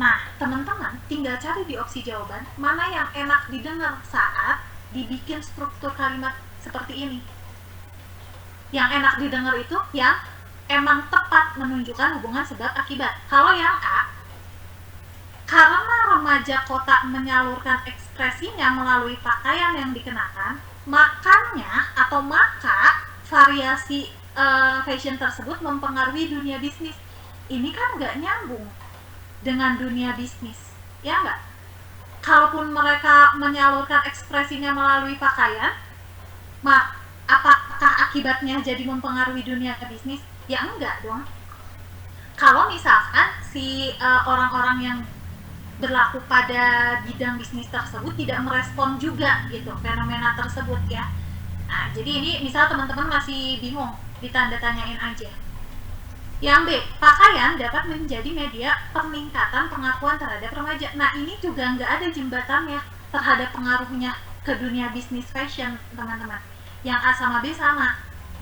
Nah, teman-teman tinggal cari di opsi jawaban mana yang enak didengar saat dibikin struktur kalimat seperti ini. Yang enak didengar itu yang emang tepat menunjukkan hubungan sebab akibat. Kalau yang A, karena remaja kota menyalurkan ekspresinya melalui pakaian yang dikenakan, maka variasi fashion tersebut mempengaruhi dunia bisnis. Ini kan nggak nyambung. dengan dunia bisnis, ya nggak? Kalaupun mereka menyalurkan ekspresinya melalui pakaian, apakah akibatnya jadi mempengaruhi dunia bisnis? Ya enggak dong. Kalau misalkan si orang-orang yang berlaku pada bidang bisnis tersebut tidak merespon juga gitu fenomena tersebut ya. Nah, jadi ini misal teman-teman masih bingung, ditanda tanyain aja. Yang B, pakaian dapat menjadi media peningkatan pengakuan terhadap remaja. Nah, ini juga nggak ada jembatannya terhadap pengaruhnya ke dunia bisnis fashion, teman-teman. Yang A sama B sama.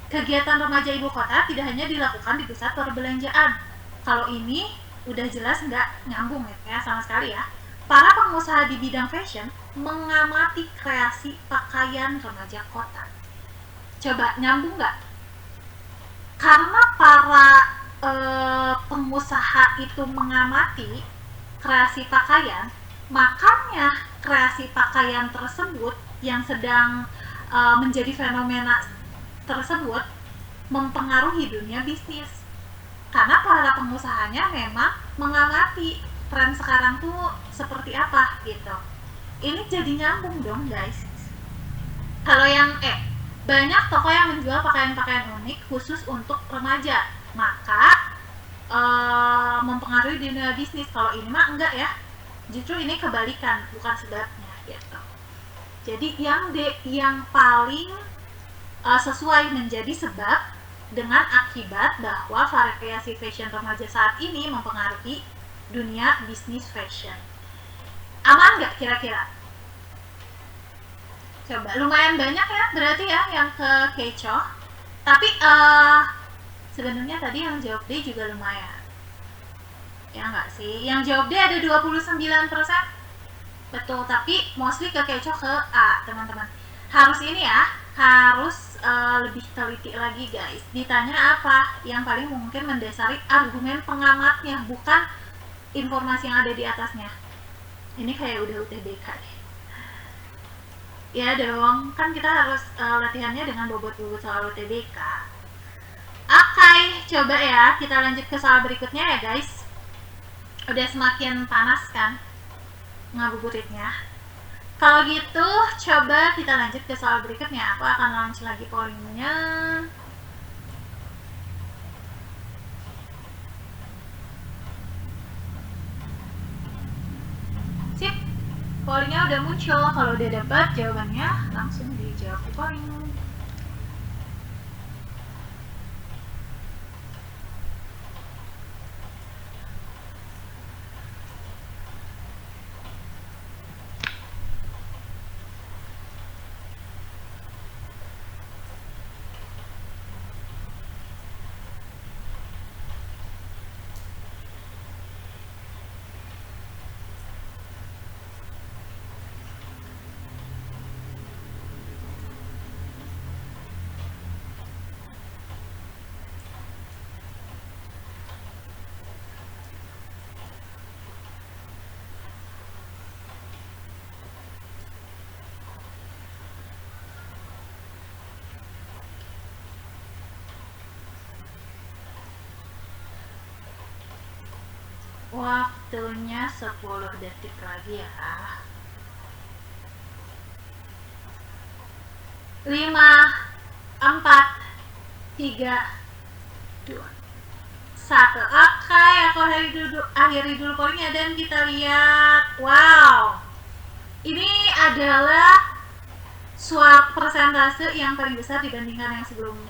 Kegiatan remaja ibu kota tidak hanya dilakukan di pusat perbelanjaan. Kalau ini udah jelas nggak nyambung ya sama sekali ya. Para pengusaha di bidang fashion mengamati kreasi pakaian remaja kota. Coba nyambung nggak? Karena para pengusaha itu mengamati kreasi pakaian, makanya kreasi pakaian tersebut yang sedang menjadi fenomena tersebut mempengaruhi dunia bisnis. Karena para pengusahanya memang mengamati tren sekarang tuh seperti apa gitu. Ini jadi nyambung dong guys. Kalau yang banyak toko yang menjual pakaian-pakaian unik khusus untuk remaja, maka mempengaruhi dunia bisnis. Kalau ini mah enggak ya, justru ini kebalikan, bukan sebabnya gitu. Jadi yang D yang paling sesuai menjadi sebab dengan akibat bahwa variasi fashion remaja saat ini mempengaruhi dunia bisnis fashion. Aman nggak kira-kira? Coba, lumayan banyak ya berarti ya yang kecoh. Tapi sebenarnya tadi yang jawab D juga lumayan. Ya nggak sih? Yang jawab D ada 29%. Betul, tapi mostly kecoh ke A, teman-teman. Harus ini ya, harus lebih teliti lagi guys. Ditanya apa yang paling mungkin mendasari argumen pengamatnya, bukan informasi yang ada di atasnya. Ini kayak udah UTBK deh. Ya dong, kan kita harus latihannya dengan bobot-bobot soal UTBK. Oke, coba ya kita lanjut ke soal berikutnya ya guys. Udah semakin panas kan ngabuburitnya. Kalau gitu, coba kita lanjut ke soal berikutnya. Aku akan launch lagi pollingnya. Sip, pollingnya udah muncul. Kalau udah dapat jawabannya, langsung dijawab di polling. Waktunya 10 detik lagi ya. 5, 4, 3, 2, 1. Oke, aku akhiri dulu pollingnya dan kita lihat. Wow, ini adalah suara persentase yang paling besar dibandingkan yang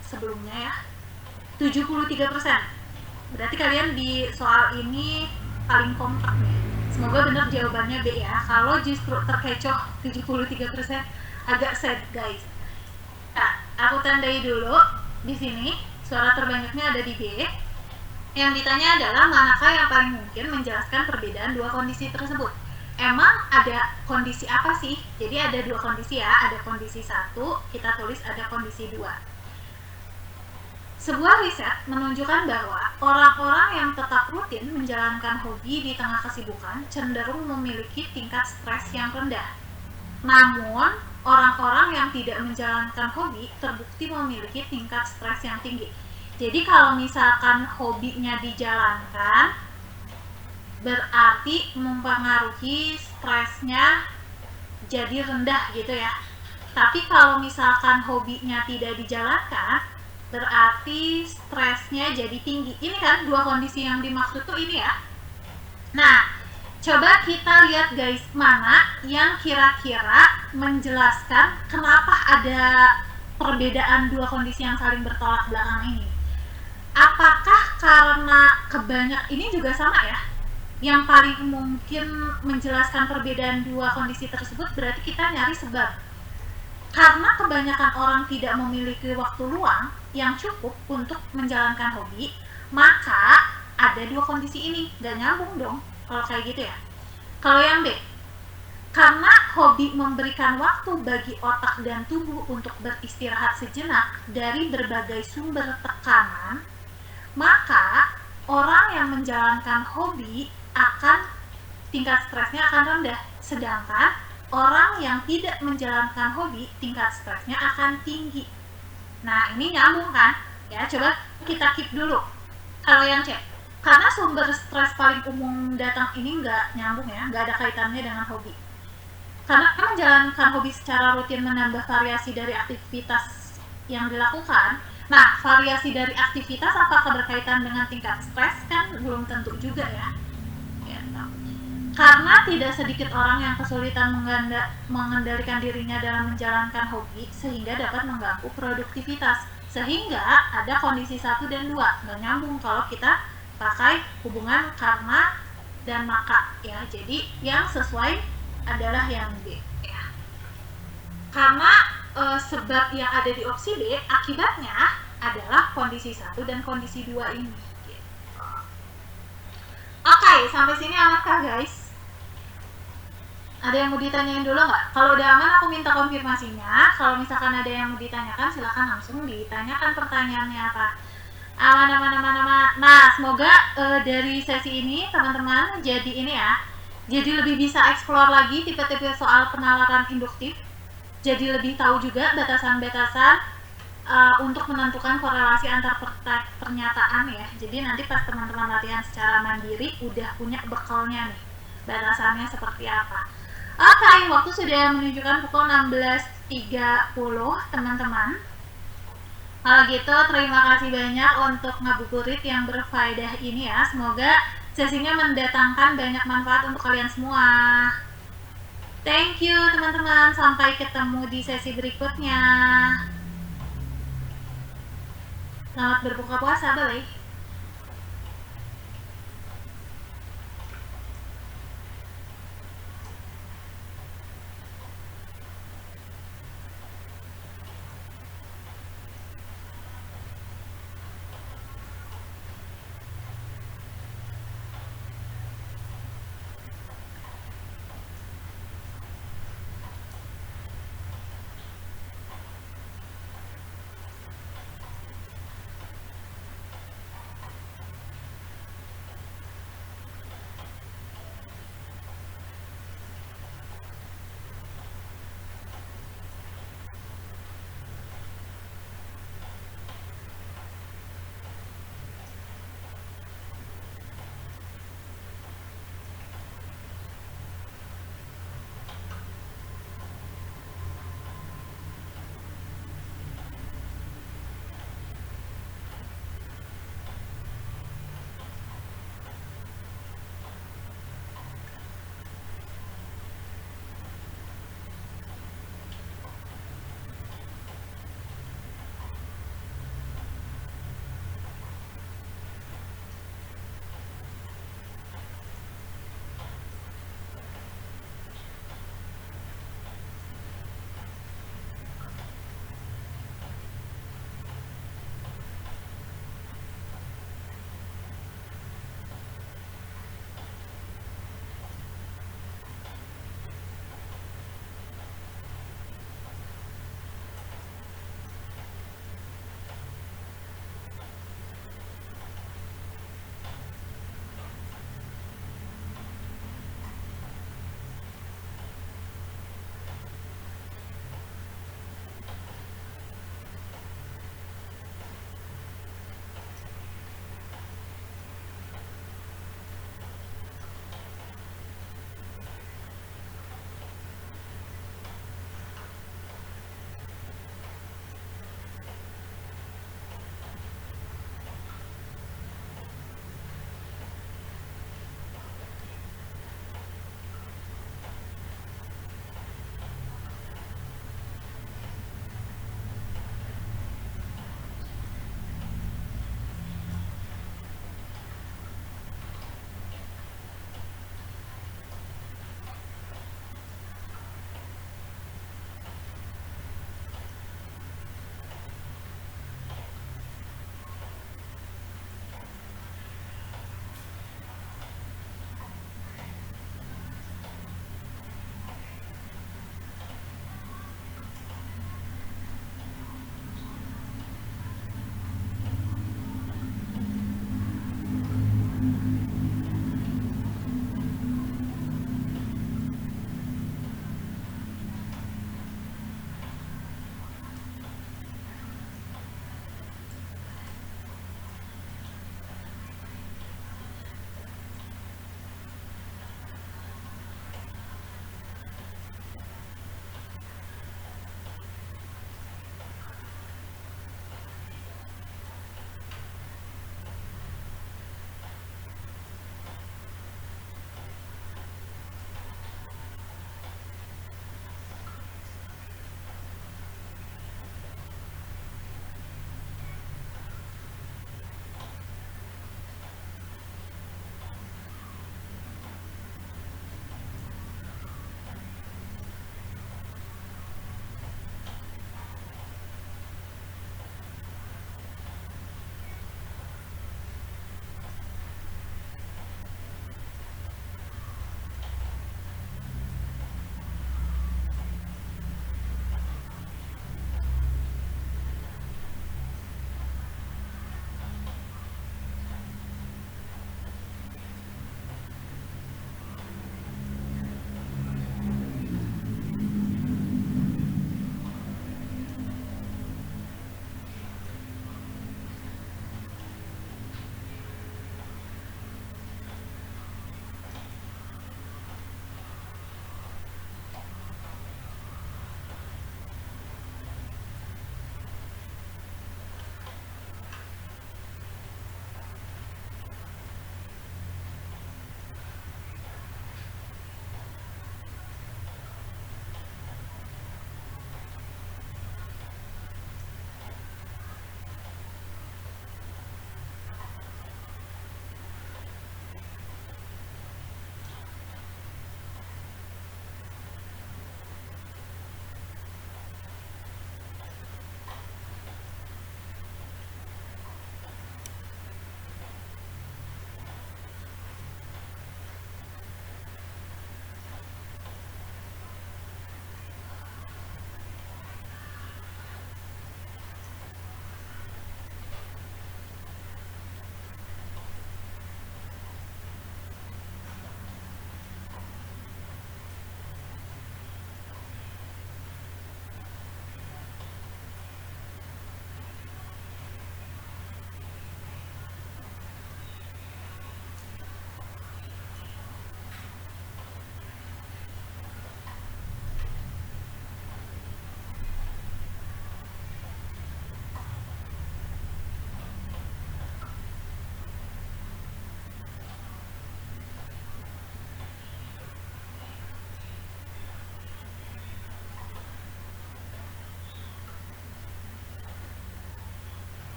sebelumnya ya, 73%. Berarti kalian di soal ini paling kompak nih. Semoga benar jawabannya B ya. Kalau justru terkecoh 73%, agak sad guys. Nah, aku tandai dulu di sini. Suara terbanyaknya ada di B. Yang ditanya adalah manakah yang paling mungkin menjelaskan perbedaan dua kondisi tersebut. Emang ada kondisi apa sih? Jadi ada dua kondisi ya. Ada kondisi 1, kita tulis ada kondisi 2. Sebuah riset menunjukkan bahwa orang-orang yang tetap rutin menjalankan hobi di tengah kesibukan cenderung memiliki tingkat stres yang rendah. Namun, orang-orang yang tidak menjalankan hobi terbukti memiliki tingkat stres yang tinggi. Jadi kalau misalkan hobinya dijalankan, berarti mempengaruhi stresnya jadi rendah gitu ya. Tapi kalau misalkan hobinya tidak dijalankan, berarti stresnya jadi tinggi. Ini kan dua kondisi yang dimaksud tuh ini ya. Nah, coba kita lihat guys, mana yang kira-kira menjelaskan kenapa ada perbedaan dua kondisi yang saling bertolak belakang ini. Apakah karena ini juga sama ya? Yang paling mungkin menjelaskan perbedaan dua kondisi tersebut berarti kita nyari sebab. Karena kebanyakan orang tidak memiliki waktu luang yang cukup untuk menjalankan hobi, maka ada dua kondisi ini. Gak nyambung dong kalau kayak gitu ya. Kalau yang B, karena hobi memberikan waktu bagi otak dan tubuh untuk beristirahat sejenak dari berbagai sumber tekanan, maka orang yang menjalankan hobi akan tingkat stresnya akan rendah, sedangkan orang yang tidak menjalankan hobi tingkat stresnya akan tinggi. Nah, ini nyambung kan? Ya, coba kita keep dulu. Kalau yang C, karena sumber stres paling umum datang ini nggak nyambung ya, nggak ada kaitannya dengan hobi. Karena menjalankan hobi secara rutin menambah variasi dari aktivitas yang dilakukan. Nah, variasi dari aktivitas apakah berkaitan dengan tingkat stres? Kan belum tentu juga ya. Karena tidak sedikit orang yang kesulitan mengendalikan dirinya dalam menjalankan hobi sehingga dapat mengganggu produktivitas. Sehingga ada kondisi 1 dan 2. Nggak nyambung kalau kita pakai hubungan karena dan maka ya. Jadi yang sesuai adalah yang B ya. Karena sebab yang ada di opsi B akibatnya adalah kondisi 1 dan kondisi 2 ini. Oke, sampai sini amatkah guys? Ada yang mau ditanyain dulu nggak? Kalau udah aman aku minta konfirmasinya. Kalau misalkan ada yang mau ditanyakan silahkan langsung ditanyakan pertanyaannya apa. Aman. Nah, semoga dari sesi ini teman-teman jadi ini ya. Jadi lebih bisa explore lagi tipe-tipe soal penalaran induktif. Jadi lebih tahu juga batasan-batasan untuk menentukan korelasi antar pernyataan ya. Jadi nanti pas teman-teman latihan secara mandiri udah punya bekalnya nih. Batasannya seperti apa. Oke, waktu sudah menunjukkan pukul 16.30 teman-teman. Kalau gitu terima kasih banyak untuk ngabuburit yang berfaedah ini ya. Semoga sesinya mendatangkan banyak manfaat untuk kalian semua. Thank you teman-teman, sampai ketemu di sesi berikutnya. Selamat berbuka puasa, bye-bye.